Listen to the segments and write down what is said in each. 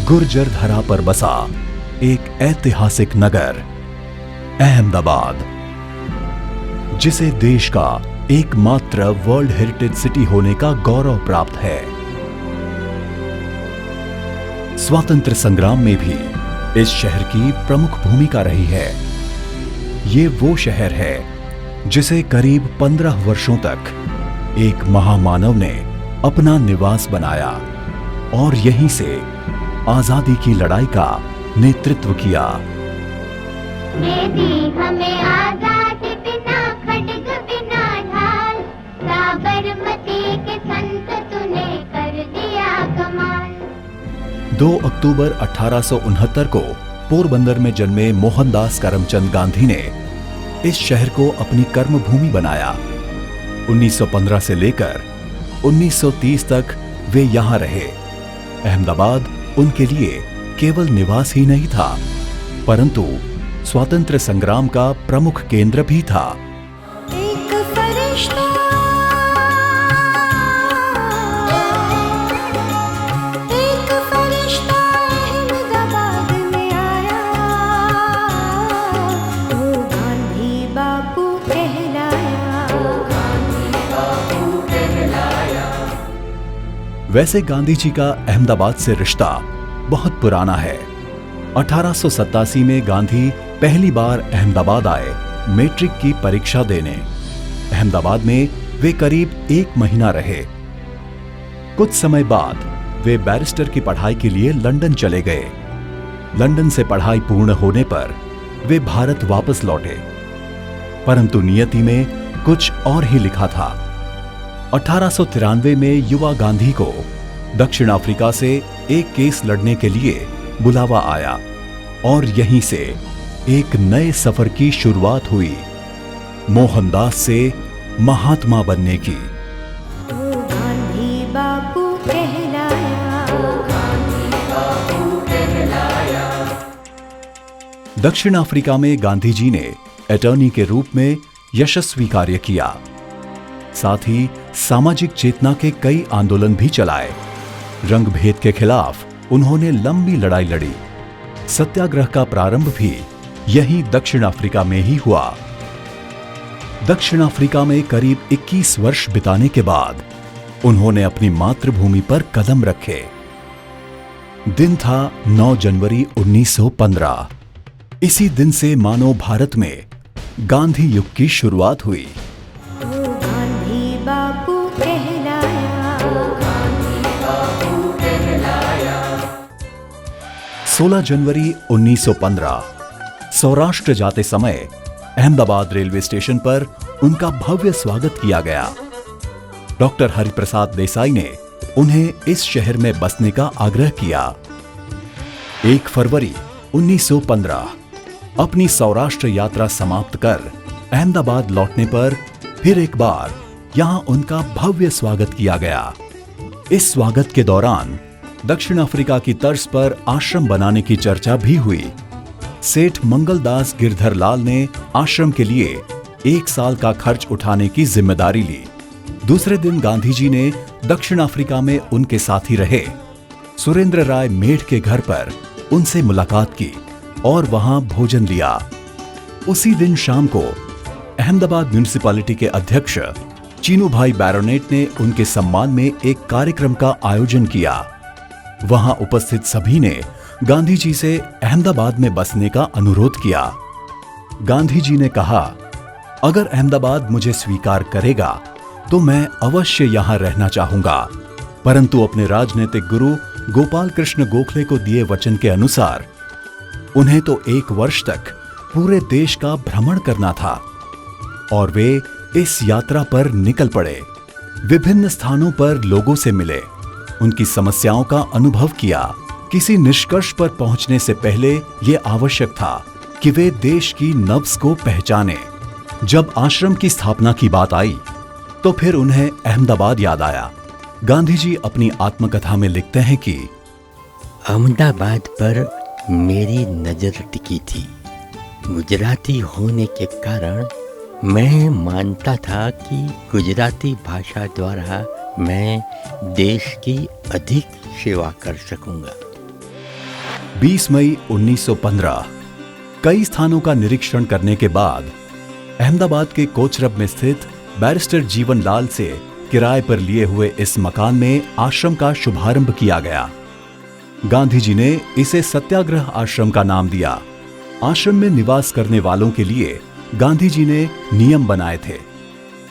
गुर्जर धरा पर बसा एक ऐतिहासिक नगर अहमदाबाद, जिसे देश का एकमात्र वर्ल्ड हेरिटेज सिटी होने का गौरव प्राप्त है। स्वातंत्र्य संग्राम में भी इस शहर की प्रमुख भूमिका रही है। ये वो शहर है जिसे करीब 15 वर्षों तक एक महामानव ने अपना निवास बनाया और यहीं से आजादी की लड़ाई का नेतृत्व किया। हमें आजादी बिना खड्ग बिना ढाल, साबरमती के संत तूने कर दिया कमाल। 2 अक्टूबर 1869 को पोरबंदर में जन्मे मोहनदास करमचंद गांधी ने इस शहर को अपनी कर्मभूमि बनाया। 1915 से लेकर 1930 तक वे यहाँ रहे। अहमदाबाद उनके लिए केवल निवास ही नहीं था, परंतु स्वातंत्र्य संग्राम का प्रमुख केंद्र भी था। एक फरिश्ता, एक फरिश्ता अहमदाबाद में आया, वो गांधी बापू कहलाया, गांधी बापू कहलाया। वैसे गांधी जी का अहमदाबाद से रिश्ता बहुत पुराना है। 1887 में गांधी पहली बार अहमदाबाद आए मैट्रिक की परीक्षा देने। अहमदाबाद में वे करीब 1 महीना रहे। कुछ समय बाद वे बैरिस्टर की पढ़ाई के लिए लंदन चले गए। लंदन से पढ़ाई पूर्ण होने पर वे भारत वापस लौटे, परंतु नियति में कुछ और ही लिखा था। 1893 में युवा गांधी को दक्षिण अफ्रीका से एक केस लड़ने के लिए बुलावा आया और यहीं से एक नए सफर की शुरुआत हुई, मोहनदास से महात्मा बनने की। गांधी बापू कहलाया, गांधी बापू कहलाया। दक्षिण अफ्रीका में गांधी जी ने अटॉर्नी के रूप में यशस्वी कार्य किया। साथ ही सामाजिक चेतना के कई आंदोलन भी चलाए। रंग भेद के खिलाफ उन्होंने लंबी लड़ाई लड़ी। सत्याग्रह का प्रारंभ भी यही दक्षिण अफ्रीका में ही हुआ। दक्षिण अफ्रीका में करीब 21 वर्ष बिताने के बाद उन्होंने अपनी मातृभूमि पर कदम रखे। दिन था 9 जनवरी 1915। इसी दिन से मानो भारत में गांधी युग की शुरुआत हुई। 16 जनवरी 1915 सौराष्ट्र जाते समय अहमदाबाद रेलवे स्टेशन पर उनका भव्य स्वागत किया गया। डॉक्टर हरिप्रसाद देसाई ने उन्हें इस शहर में बसने का आग्रह किया। 1 फरवरी 1915 अपनी सौराष्ट्र यात्रा समाप्त कर अहमदाबाद लौटने पर फिर एक बार यहां उनका भव्य स्वागत किया गया। इस स्वागत के दौरान दक्षिण अफ्रीका की तर्ज पर आश्रम बनाने की चर्चा भी हुई। सेठ मंगलदास गिरधरलाल ने आश्रम के लिए 1 साल का खर्च उठाने की जिम्मेदारी ली। दूसरे दिन गांधी जी ने दक्षिण अफ्रीका में उनके साथी रहे सुरेंद्र राय मेढ़ के घर पर उनसे मुलाकात की और वहां भोजन लिया। उसी दिन शाम को अहमदाबाद म्युनिसिपैलिटी के अध्यक्ष चीनूभाई बैरोनेट ने उनके सम्मान में एक कार्यक्रम का आयोजन किया। वहां उपस्थित सभी ने गांधी जी से अहमदाबाद में बसने का अनुरोध किया। गांधी जी ने कहा, अगर अहमदाबाद मुझे स्वीकार करेगा तो मैं अवश्य यहां रहना चाहूंगा, परंतु अपने राजनीतिक गुरु गोपाल कृष्ण गोखले को दिए वचन के अनुसार उन्हें तो 1 वर्ष तक पूरे देश का भ्रमण करना था। और वे इस यात्रा पर निकल पड़े। विभिन्न स्थानों पर लोगों से मिले, उनकी समस्याओं का अनुभव किया। किसी निष्कर्ष पर पहुंचने से पहले यह आवश्यक था कि वे देश की नब्ज को पहचाने। जब आश्रम की स्थापना की बात आई तो फिर उन्हें अहमदाबाद याद आया। गांधी जी अपनी आत्मकथा में लिखते हैं कि अहमदाबाद पर मेरी नजर टिकी थी। गुजराती होने के कारण मैं मानता था कि गुजराती भाषा द्वारा मैं देश की अधिक सेवा कर सकूंगा। 20 मई 1915। कई स्थानों का निरीक्षण करने के बाद अहमदाबाद के कोचरब में स्थित बैरिस्टर जीवन लाल से किराए पर लिए हुए इस मकान में आश्रम का शुभारंभ किया गया। गांधी जी ने इसे सत्याग्रह आश्रम का नाम दिया। आश्रम में निवास करने वालों के लिए गांधी जी ने नियम बनाए थे,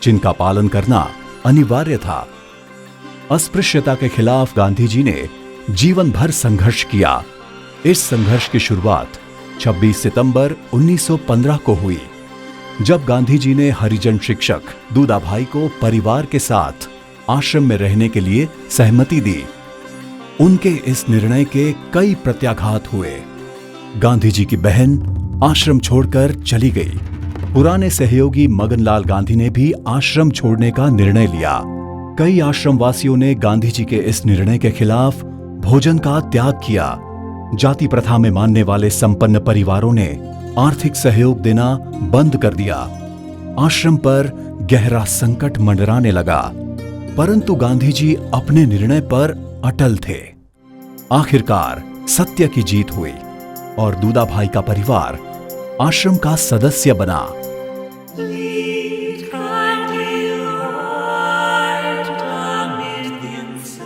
जिनका पालन करना अनिवार्य था। अस्पृश्यता के खिलाफ गांधी जी ने जीवन भर संघर्ष किया। इस संघर्ष की शुरुआत 26 सितंबर 1915 को हुई, जब गांधी जी ने हरिजन शिक्षक दूदाभाई को परिवार के साथ आश्रम में रहने के लिए सहमति दी। उनके इस निर्णय के कई प्रत्याघात हुए। गांधी जी की बहन आश्रम छोड़कर चली गई। पुराने सहयोगी मगनलाल गांधी ने भी आश्रम छोड़ने का निर्णय लिया। कई आश्रम वासियों ने गांधी जी के इस निर्णय के खिलाफ भोजन का त्याग किया। जाति प्रथा में मानने वाले संपन्न परिवारों ने आर्थिक सहयोग देना बंद कर दिया। आश्रम पर गहरा संकट मंडराने लगा, परंतु गांधी जी अपने निर्णय पर अटल थे। आखिरकार सत्य की जीत हुई और दूदाभाई का परिवार आश्रम का सदस्य बना।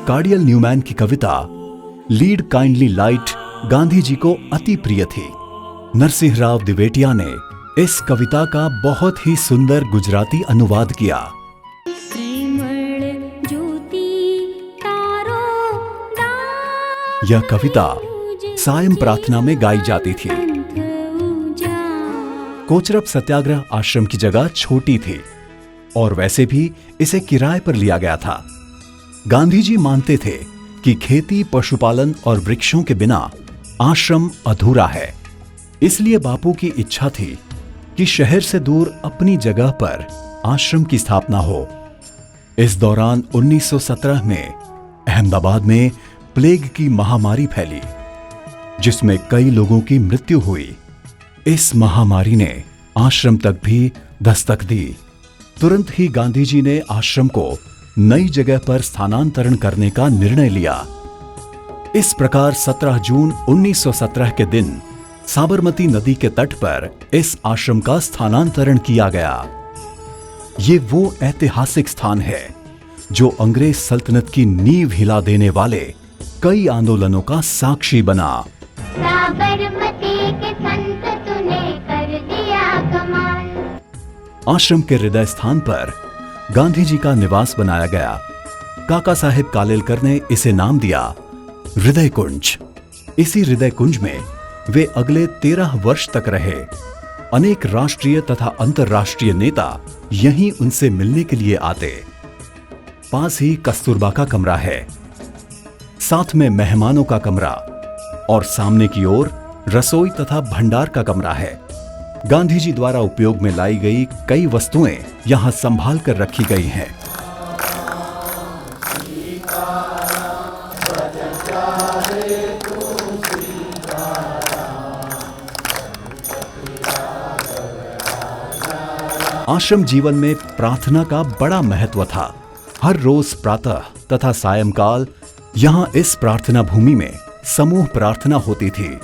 कार्डियल न्यूमैन की कविता lead kindly light Gandhi ji को अति प्रिय थी। नरसिंहराव दिवेटिया ने इस कविता का बहुत ही सुंदर गुजराती अनुवाद किया। यह कविता सायं प्रार्थना में गाई जाती थी। कोचरब सत्याग्रह आश्रम की जगह छोटी थी और वैसे भी इसे किराए पर लिया गया था। गांधी जी मानते थे कि खेती, पशुपालन और वृक्षों के बिना आश्रम अधूरा है। इसलिए बापू की इच्छा थी कि शहर से दूर अपनी जगह पर आश्रम की स्थापना हो। इस दौरान 1917 में अहमदाबाद में प्लेग की महामारी फैली, जिसमें कई लोगों की मृत्यु हुई। इस महामारी ने आश्रम तक भी दस्तक दी। तुरंत ही गांधी जी ने आश्रम को नई जगह पर स्थानांतरण करने का निर्णय लिया। इस प्रकार 17 जून 1917 के दिन साबरमती नदी के तट पर इस आश्रम का स्थानांतरण किया गया। ये वो ऐतिहासिक स्थान है जो अंग्रेज सल्तनत की नींव हिला देने वाले कई आंदोलनों का साक्षी बना। साबरमती के संत तूने कर दिया कमाल। आश्रम के हृदय स्थान पर गांधी जी का निवास बनाया गया। काका साहेब कालेलकर ने इसे नाम दिया हृदय कुंज। इसी हृदय कुंज में वे अगले 13 वर्ष तक रहे। अनेक राष्ट्रीय तथा अंतर्राष्ट्रीय नेता यहीं उनसे मिलने के लिए आते। पास ही कस्तूरबा का कमरा है, साथ में मेहमानों का कमरा और सामने की ओर रसोई तथा भंडार का कमरा है। गांधी जी द्वारा उपयोग में लाई गई कई वस्तुएं यहां संभाल कर रखी गई हैं। आश्रम जीवन में प्रार्थना का बड़ा महत्व था। हर रोज प्रातः तथा सायंकाल यहां इस प्रार्थना भूमि में समूह प्रार्थना होती थी।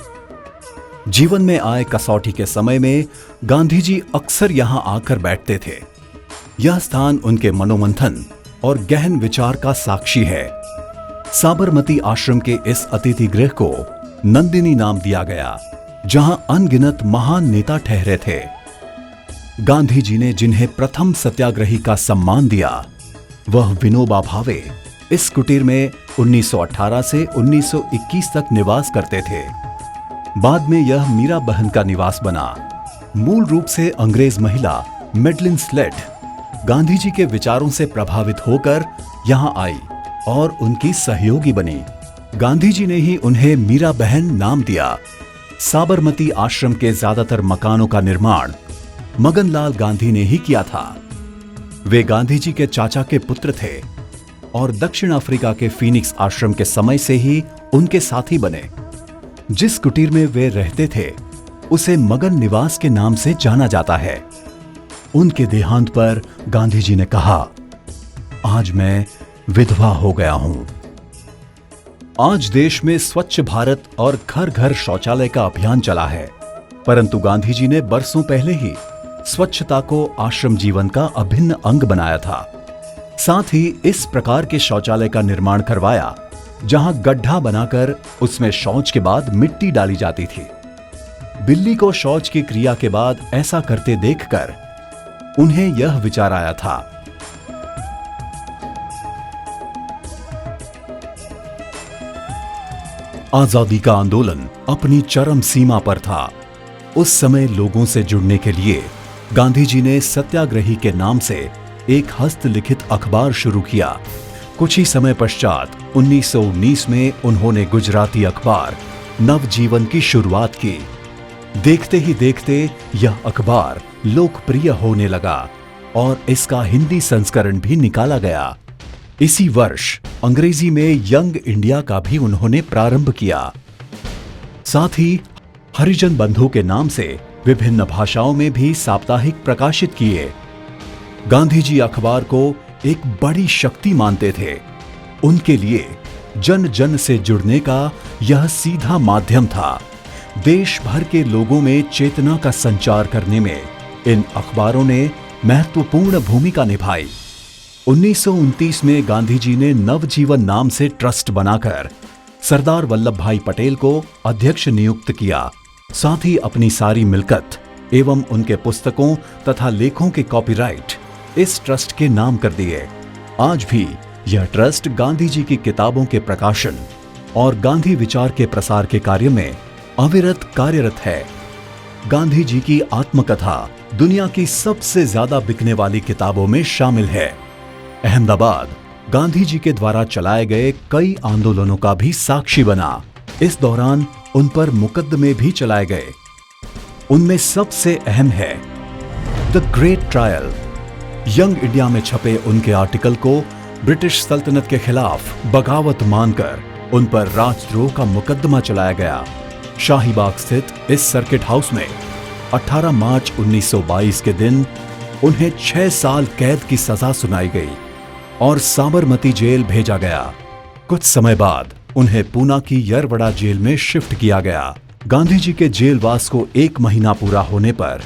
जीवन में आए कसौटी के समय में गांधी जी अक्सर यहां आकर बैठते थे। यह स्थान उनके मनोमंथन और गहन विचार का साक्षी है। साबरमती आश्रम के इस अतिथि गृह को नंदिनी नाम दिया गया, जहां अनगिनत महान नेता ठहरे थे। गांधी जी ने जिन्हें प्रथम सत्याग्रही का सम्मान दिया, वह विनोबा भावे इस कुटीर में 1918 से 1921 तक निवास करते थे। बाद में यह मीरा बहन का निवास बना। मूल रूप से अंग्रेज महिला मेडलिन स्लेट गांधी जी के विचारों से प्रभावित होकर यहां आई और उनकी सहयोगी बनी। गांधी जी ने ही उन्हें मीरा बहन नाम दिया। साबरमती आश्रम के ज्यादातर मकानों का निर्माण मगनलाल गांधी ने ही किया था। वे गांधी जी के चाचा के पुत्र थे और दक्षिण अफ्रीका के फीनिक्स आश्रम के समय से ही उनके साथी बने। जिस कुटीर में वे रहते थे उसे मगन निवास के नाम से जाना जाता है। उनके देहांत पर गांधी जी ने कहा, आज मैं विधवा हो गया हूं। आज देश में स्वच्छ भारत और घर घर शौचालय का अभियान चला है, परंतु गांधी जी ने बरसों पहले ही स्वच्छता को आश्रम जीवन का अभिन्न अंग बनाया था। साथ ही इस प्रकार के शौचालय का निर्माण करवाया जहां गड्ढा बनाकर उसमें शौच के बाद मिट्टी डाली जाती थी। बिल्ली को शौच की क्रिया के बाद ऐसा करते देखकर उन्हें यह विचार आया था। आजादी का आंदोलन अपनी चरम सीमा पर था। उस समय लोगों से जुड़ने के लिए गांधी जी ने सत्याग्रही के नाम से एक हस्तलिखित अखबार शुरू किया। कुछ ही समय पश्चात 1919 में उन्होंने गुजराती अखबार नवजीवन की शुरुआत की। देखते ही देखते यह अखबार लोकप्रिय होने लगा और इसका हिंदी संस्करण भी निकाला गया। इसी वर्ष अंग्रेजी में यंग इंडिया का भी उन्होंने प्रारंभ किया। साथ ही हरिजन बंधु के नाम से विभिन्न भाषाओं में भी साप्ताहिक प्रकाशित किए। गांधी जी अखबार को एक बड़ी शक्ति मानते थे। उनके लिए जन जन से जुड़ने का यह सीधा माध्यम था। देश भर के लोगों में चेतना का संचार करने में इन अखबारों ने महत्वपूर्ण भूमिका निभाई। 1929 में गांधी जी ने नवजीवन नाम से ट्रस्ट बनाकर सरदार वल्लभ भाई पटेल को अध्यक्ष नियुक्त किया। साथ ही अपनी सारी मिल्कत एवं उनके पुस्तकों तथा लेखों के कॉपीराइट इस ट्रस्ट के नाम कर दिए। आज भी यह ट्रस्ट गांधी जी की किताबों के प्रकाशन और गांधी विचार के प्रसार के कार्य में अविरत कार्यरत है। गांधी जी की आत्मकथा दुनिया की सबसे ज्यादा बिकने वाली किताबों में शामिल है। अहमदाबाद गांधी जी के द्वारा चलाए गए कई आंदोलनों का भी साक्षी बना। इस दौरान उन पर मुकदमे भी चलाए गए। उनमें सबसे अहम है the great trial. Young India में छपे उनके आर्टिकल को ब्रिटिश सल्तनत के खिलाफ बगावत मानकर उन पर राजद्रोह का मुकदमा चलाया गया। शाहीबाग स्थित इस सर्किट हाउस में 18 मार्च 1922 के दिन उन्हें 6 साल कैद की सजा सुनाई गई और साबरमती जेल भेजा गया। कुछ समय बाद उन्हें पूना की यरवड़ा जेल में शिफ्ट किया गया। गांधी जी के जेलवास को 1 महीना पूरा होने पर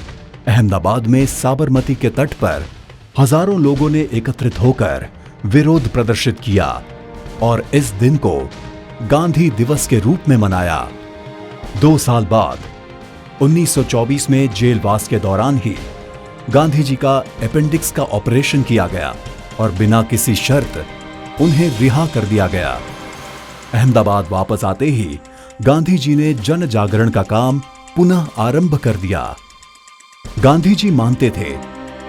अहमदाबाद में साबरमती के तट पर हजारों लोगों ने एकत्रित होकर विरोध प्रदर्शित किया और इस दिन को गांधी दिवस के रूप में मनाया। 2 साल बाद 1924 में जेलवास के दौरान ही गांधी जी का अपेंडिक्स का ऑपरेशन किया गया और बिना किसी शर्त उन्हें रिहा कर दिया गया। अहमदाबाद वापस आते ही गांधी जी ने जन जागरण का काम पुनः आरंभ कर दिया। गांधी जी मानते थे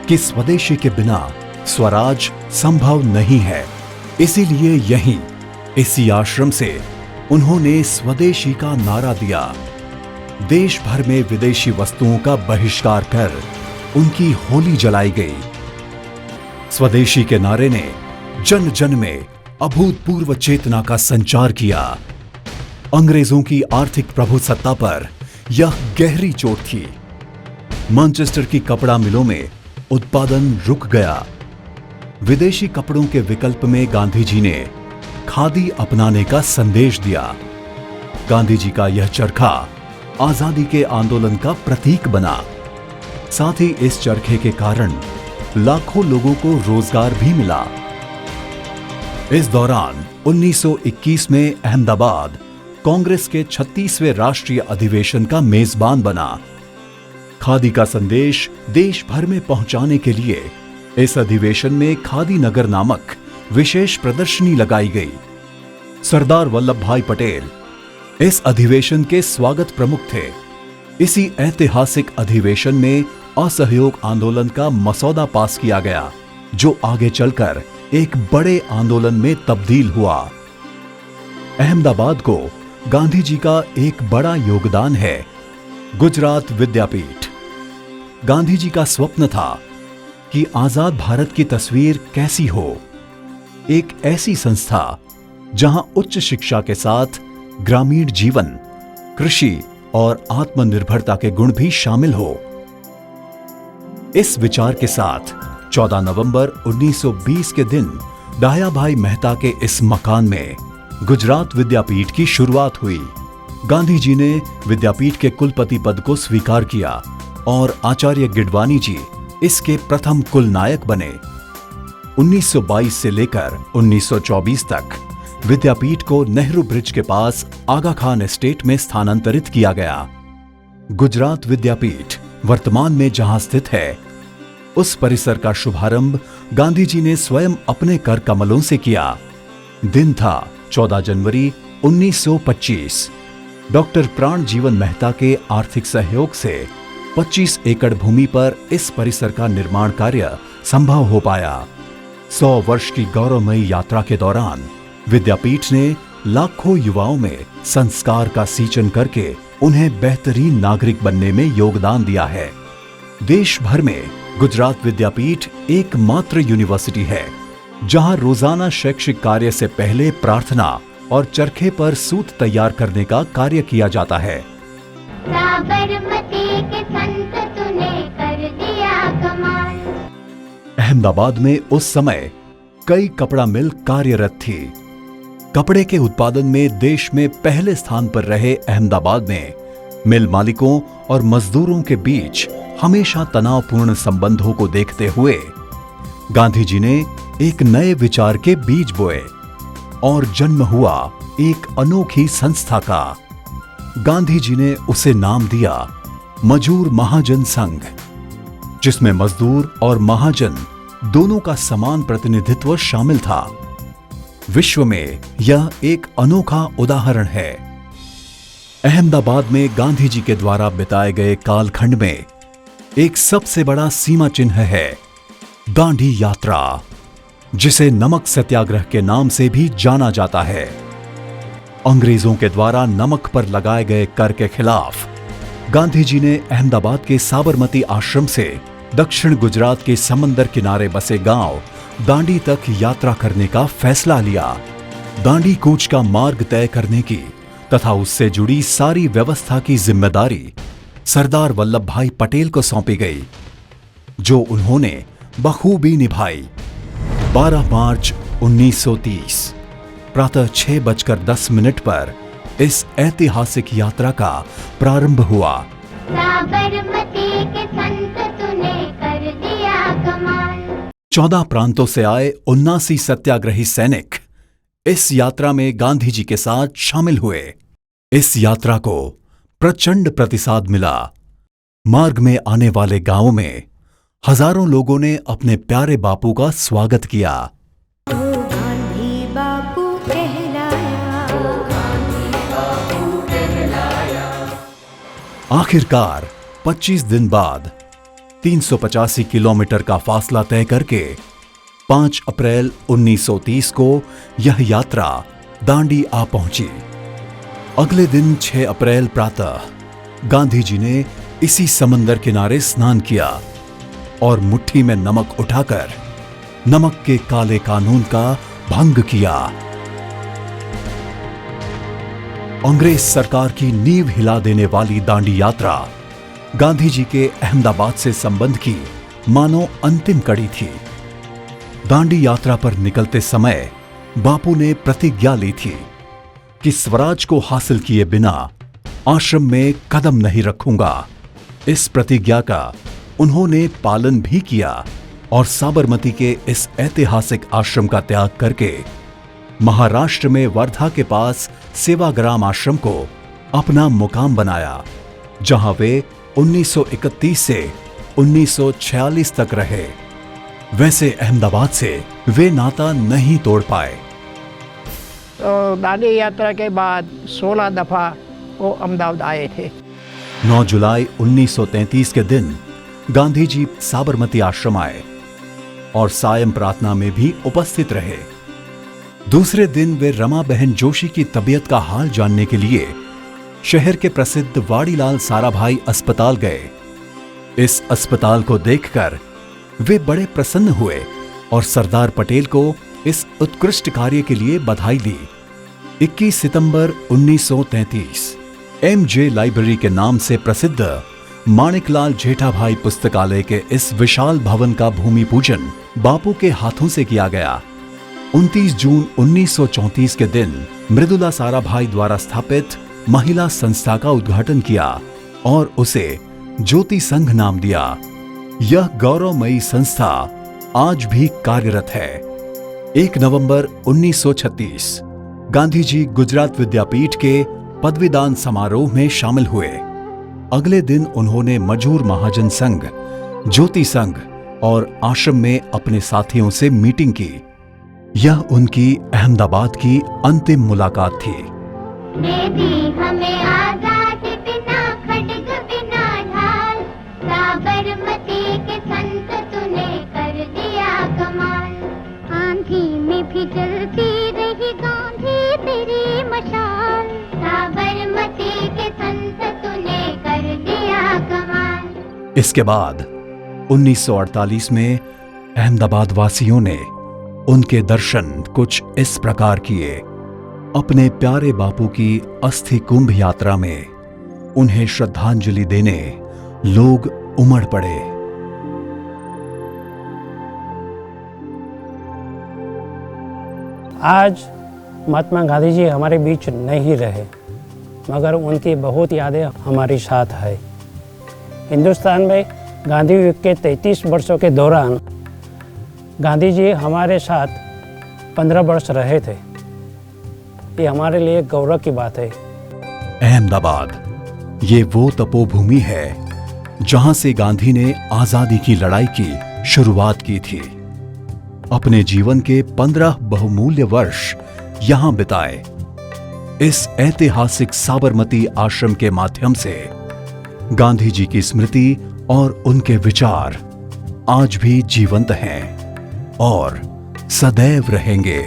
कि स्वदेशी के बिना स्वराज संभव नहीं है। इसीलिए यहीं इसी आश्रम से उन्होंने स्वदेशी का नारा दिया। देश भर में विदेशी वस्तुओं का बहिष्कार कर उनकी होली जलाई गई। स्वदेशी के नारे ने जन जन में अभूतपूर्व चेतना का संचार किया। अंग्रेजों की आर्थिक प्रभुसत्ता पर यह गहरी चोट थी। मैनचेस्टर की कपड़ा मिलों में उत्पादन रुक गया। विदेशी कपड़ों के विकल्प में गांधी जी ने खादी अपनाने का संदेश दिया। गांधी जी का यह चरखा आजादी के आंदोलन का प्रतीक बना। साथ ही इस चरखे के कारण लाखों लोगों को रोजगार भी मिला। इस दौरान 1921 में अहमदाबाद कांग्रेस के 36वें राष्ट्रीय अधिवेशन का मेजबान बना। खादी का संदेश देश भर में पहुंचाने के लिए इस अधिवेशन में खादी नगर नामक विशेष प्रदर्शनी लगाई गई। सरदार वल्लभ भाई पटेल इस अधिवेशन के स्वागत प्रमुख थे। इसी ऐतिहासिक अधिवेशन में असहयोग आंदोलन का मसौदा पास किया गया, जो आगे चलकर एक बड़े आंदोलन में तब्दील हुआ। अहमदाबाद को गांधी जी का एक बड़ा योगदान है। गुजरात विद्यापीठ। गांधी जी का स्वप्न था कि आजाद भारत की तस्वीर कैसी हो। एक ऐसी संस्था जहां उच्च शिक्षा के साथ ग्रामीण जीवन, कृषि और आत्मनिर्भरता के गुण भी शामिल हो। इस विचार के साथ 14 नवंबर 1920 के दिन दयाभाई मेहता के इस मकान में गुजरात विद्यापीठ की शुरुआत हुई। गांधी जी ने विद्यापीठ के कुलपति पद को स्वीकार किया और आचार्य गिडवानी जी इसके प्रथम कुल नायक बने। 1922 से लेकर 1924 तक विद्यापीठ को नेहरू ब्रिज के पास आगा खान एस्टेट में स्थानांतरित किया गया। गुजरात विद्यापीठ वर्तमान में जहां स्थित है, उस परिसर का शुभारंभ गांधी जी ने स्वयं अपने कर कमलों से किया। दिन था 14 जनवरी 1925। डॉक्टर प्राण जीवन मेहता के आर्थिक सहयोग से 25 एकड़ भूमि पर इस परिसर का निर्माण कार्य संभव हो पाया। 100 वर्ष की गौरवमयी यात्रा के दौरान विद्यापीठ ने लाखों युवाओं में संस्कार का सींचन करके उन्हें बेहतरीन नागरिक बनने में योगदान दिया है। देश भर में गुजरात विद्यापीठ एकमात्र यूनिवर्सिटी है जहां रोजाना शैक्षिक कार्य से पहले प्रार्थना और चरखे पर सूत तैयार करने का कार्य किया जाता है। साबरमती के संत तूने कर दिया कमाल। अहमदाबाद में उस समय कई कपड़ा मिल कार्यरत थी। कपड़े के उत्पादन में देश में पहले स्थान पर रहे अहमदाबाद में मिल मालिकों और मजदूरों के बीच हमेशा तनावपूर्ण संबंधों को देखते हुए गांधी जी ने एक नए विचार के बीज बोए और जन्म हुआ एक अनोखी संस्था का। गांधी जी ने उसे नाम दिया मजूर महाजन संघ, जिसमें मजदूर और महाजन दोनों का समान प्रतिनिधित्व शामिल था। विश्व में यह एक अनोखा उदाहरण है। अहमदाबाद में गांधी जी के द्वारा बिताए गए कालखंड में एक सबसे बड़ा सीमा चिन्ह है दांडी यात्रा, जिसे नमक सत्याग्रह के नाम से भी जाना जाता है। अंग्रेजों के द्वारा नमक पर लगाए गए कर के खिलाफ गांधी जी ने अहमदाबाद के साबरमती आश्रम से दक्षिण गुजरात के समंदर किनारे बसे गांव दांडी तक यात्रा करने का फैसला लिया। दांडी कूच का मार्ग तय करने की तथा उससे जुड़ी सारी व्यवस्था की जिम्मेदारी सरदार वल्लभ भाई पटेल को सौंपी गई, जो उन्होंने बखूबी निभाई। 12 मार्च 1930 प्रातः 6:10 पर इस ऐतिहासिक यात्रा का प्रारंभ हुआ। साबरमती के संत तूने कर दिया कमाल। 14 प्रांतों से आए 79 सत्याग्रही सैनिक इस यात्रा में गांधी जी के साथ शामिल हुए। इस यात्रा को प्रचंड प्रतिसाद मिला। मार्ग में आने वाले गांवों में हजारों लोगों ने अपने प्यारे बापू का स्वागत किया। ओ गांधी बापू कहलाया, गांधी बापू कहलाया। आखिरकार 25 दिन बाद 385 किलोमीटर का फासला तय करके 5 अप्रैल 1930 को यह यात्रा दांडी आ पहुंची। अगले दिन 6 अप्रैल प्रातः गांधी जी ने इसी समंदर किनारे स्नान किया और मुट्ठी में नमक उठाकर नमक के काले कानून का भंग किया। अंग्रेज सरकार की नींव हिला देने वाली दांडी यात्रा गांधी जी के अहमदाबाद से संबंध की मानो अंतिम कड़ी थी। दांडी यात्रा पर निकलते समय बापू ने प्रतिज्ञा ली थी कि स्वराज को हासिल किए बिना आश्रम में कदम नहीं रखूंगा। इस प्रतिज्ञा का उन्होंने पालन भी किया और साबरमती के इस ऐतिहासिक आश्रम का त्याग करके महाराष्ट्र में वर्धा के पास सेवाग्राम आश्रम को अपना मुकाम बनाया, जहां वे 1931 से 1946 तक रहे। वैसे अहमदाबाद से वे नाता नहीं तोड़ पाए। तो दांडी यात्रा के बाद 16 दफा वो अहमदाबाद आए थे। 9 जुलाई 1933 के दिन गांधी जी साबरमती आश्रम आए और सायं प्रार्थना में भी उपस्थित रहे। दूसरे दिन वे रमा बहन जोशी की तबीयत का हाल जानने के लिए शहर के प्रसिद्ध वाड़ीलाल साराभाई अस्पताल गए। इस अस्पताल को देखकर वे बड़े प्रसन्न हुए और सरदार पटेल को इस उत्कृष्ट कार्य के लिए बधाई दी। 21 सितंबर 1933 एमजे लाइब्रेरी के नाम से प्रसिद्ध माणिकलाल जेठाभाई पुस्तकालय के इस विशाल भवन का भूमि पूजन बापू के हाथों से किया गया। 29 जून 1934 के दिन मृदुला साराभाई द्वारा स्थापित महिला संस्था का उद्घाटन किया और उसे ज्योति संघ नाम दिया। यह गौरवमयी संस्था आज भी कार्यरत है। 1 नवंबर 1936 गांधी जी गुजरात विद्यापीठ के पदवीदान समारोह में शामिल हुए। अगले दिन उन्होंने मजूर महाजन संघ, ज्योति संघ और आश्रम में अपने साथियों से मीटिंग की। यह उनकी अहमदाबाद की अंतिम मुलाकात थी। दे दी हमें आजाद बिना खड्ग बिना ढाल, साबरमती के संत तूने कर दिया कमाल। आंधी में भी जलती रही गांधी तेरी मशाल, साबरमती के संत तूने कर दिया कमाल। इसके बाद 1948 में अहमदाबाद वासियों ने उनके दर्शन कुछ इस प्रकार किए। अपने प्यारे बापू की अस्थि कुंभ यात्रा में उन्हें श्रद्धांजलि देने लोग उमड़ पड़े। आज महात्मा गांधी जी हमारे बीच नहीं रहे, मगर उनकी बहुत यादें हमारे साथ है। हिंदुस्तान में गांधी युग के 33 वर्षों के दौरान गांधी जी हमारे साथ 15 वर्ष रहे थे। ये हमारे लिए गौरव की बात है। अहमदाबाद ये वो तपोभूमि है जहां से गांधी ने आजादी की लड़ाई की शुरुआत की थी। अपने जीवन के 15 बहुमूल्य वर्ष यहां बिताए। इस ऐतिहासिक साबरमती आश्रम के माध्यम से गांधी जी की स्मृति और उनके विचार आज भी जीवंत हैं और सदैव रहेंगे।